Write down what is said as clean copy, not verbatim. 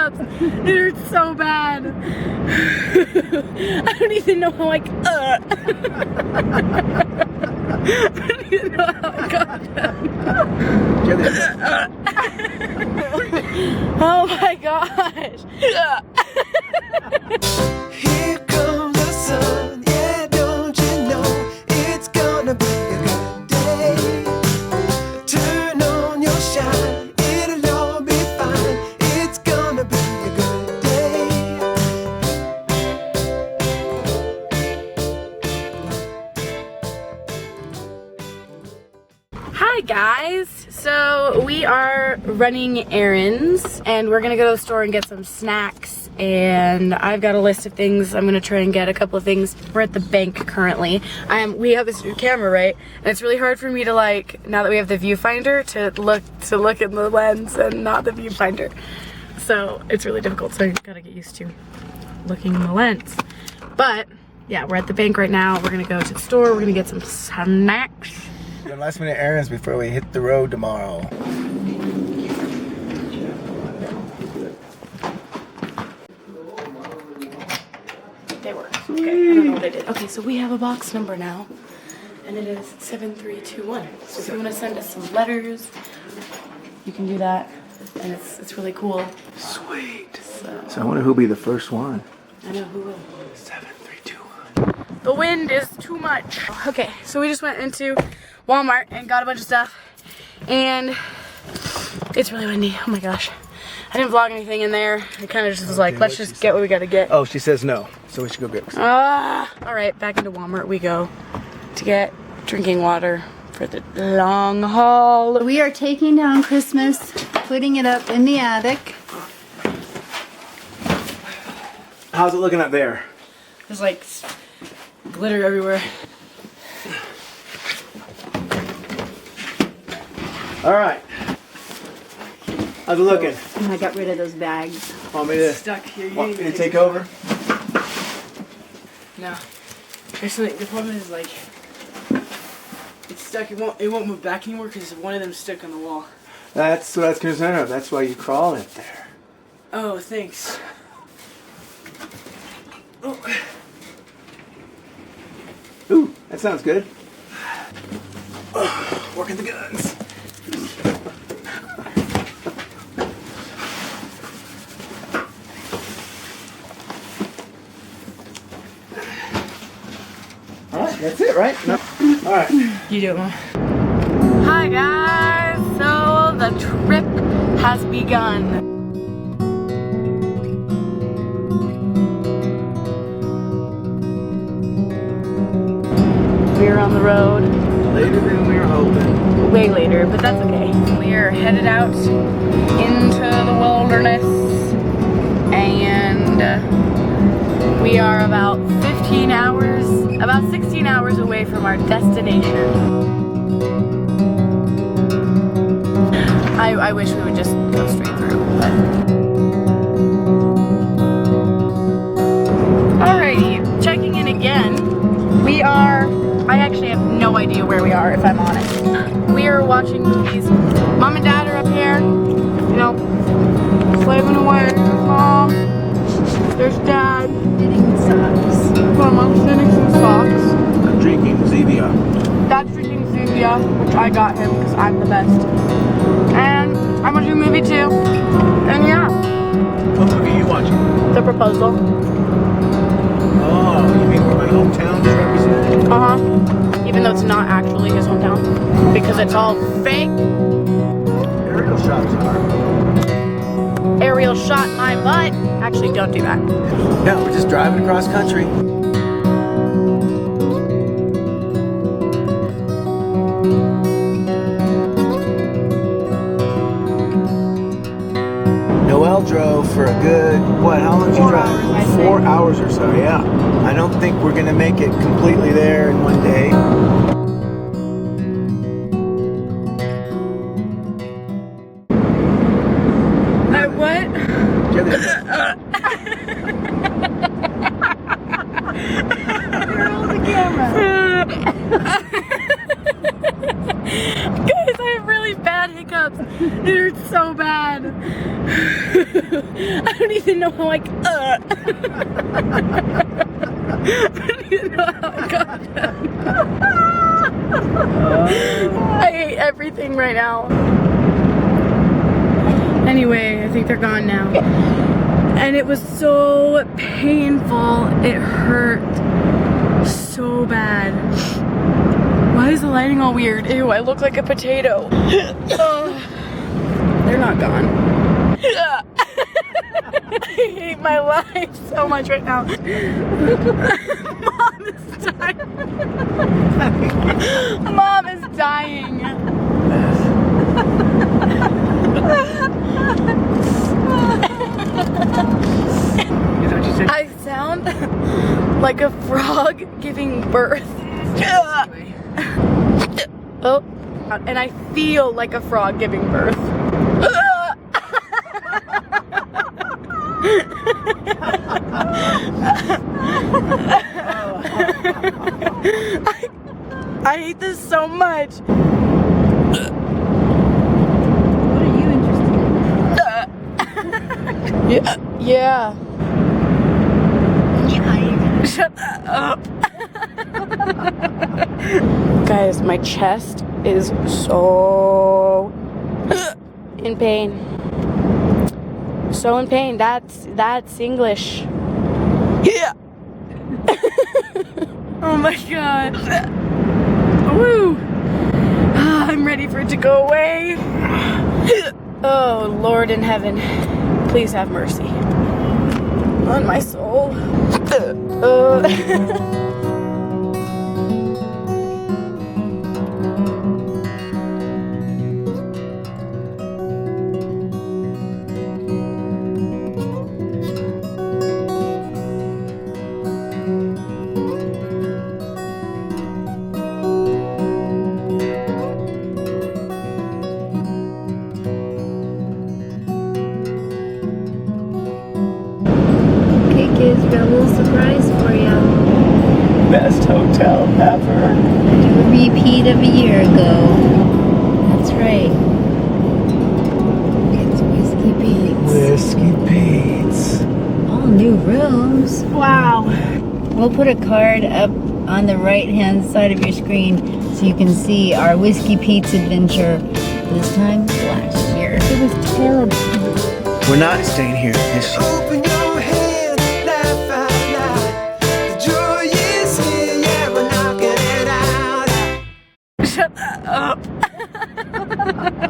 hiccups. It hurts so bad. I don't even know how I don't even know how I got that. Oh my gosh. Here comes the sun, yeah, don't you know it's gonna be a good day. Turn on your shine, it'll all be fine. It's gonna be a good day. Hi guys, so we are running errands and we're gonna go to the store and get some snacks, and I've got a list of things. I'm gonna try and get a couple of things. We're at the bank currently. We have this new camera, right? And it's really hard for me to, like, now that we have the viewfinder, to look in the lens and not the viewfinder. So it's really difficult, so I gotta get used to looking in the lens. But yeah, we're at the bank right now. We're gonna go to the store, we're gonna get some snacks. The last minute errands before we hit the road tomorrow. They work. Okay, I don't know what I did. Okay, so we have a box number now, and it is 7321. So if you want to send us some letters, you can do that, and it's really cool. Sweet. So I wonder who'll be the first one. I know who will. 7321. The wind is too much. Okay, so we just went into Walmart and got a bunch of stuff, and it's really windy. Oh my gosh. I didn't vlog anything in there. I kind of just was like, let's just get what we gotta get. Oh, she says no, so we should go get some. Alright, back into Walmart we go to get drinking water for the long haul. We are taking down Christmas, putting it up in the attic. How's it looking up there? There's like glitter everywhere. Alright. How's it looking? And I got rid of those bags. Want me to, Stuck here. want me to take over? No. There's something, the problem is, like, it's stuck. It won't move back anymore because one of them's stuck on the wall. That's what I was concerned of. That's why you crawl in there. Oh, thanks. Oh. Ooh, that sounds good. Working the guns. Alright, that's it, right? No. Alright. You do it, Mom. Hi, guys. So, the trip has begun. We're on the road. Later than we were hoping. Way later, but that's okay. We are headed out into the wilderness, and we are about 16 hours away from our destination. I wish we would just go straight through, but. Alrighty, checking in again. I actually have no idea where we are, if I'm honest. We are watching movies. Mom and Dad are up here, you know, slaving away. There's Mom. There's Dad. Knitting socks. Mom's knitting some socks. I'm drinking Zevia. Dad's drinking Zevia, which I got him because I'm the best. And I'm watching a movie too. And yeah. What movie are you watching? The Proposal. Oh, you mean where my hometown is represented? Uh-huh. Even though it's not actually his hometown. Because it's all fake. Aerial shots are. Aerial shot my butt. Actually, don't do that. No, we're just driving across country. Noelle drove for a good, what, how long did you drive? 4 hours or so, yeah. I don't think we're gonna make it completely there in one day. What? Roll the camera. Guys, I have really bad hiccups. It hurts so bad. I don't even know how I don't even know how I got that. I hate everything right now. Anyway, I think they're gone now. And it was so painful. It hurt so bad. Why is the lighting all weird? Ew, I look like a potato. They're not gone. I hate my life so much right now. Mom is dying. Mom is dying. Is that what you said? I sound like a frog giving birth. Oh, and I feel like a frog giving birth. I hate this so much. What are you interested in? Yeah. Yeah. Shut up. Guys, my chest is so in pain. So in pain. That's English. Yeah. Oh my god. Woo. I'm ready for it to go away. Oh Lord in heaven, please have mercy on my soul. Okay, kids, got a little surprise for you. Best hotel ever. Do a repeat of a year ago. That's right. It's Whiskey Pete's. Whiskey Pete's. All new rooms. Wow. We'll put a card up on the right-hand side of your screen so you can see our Whiskey Pete's adventure this time last year. It was terrible. We're not staying here this year.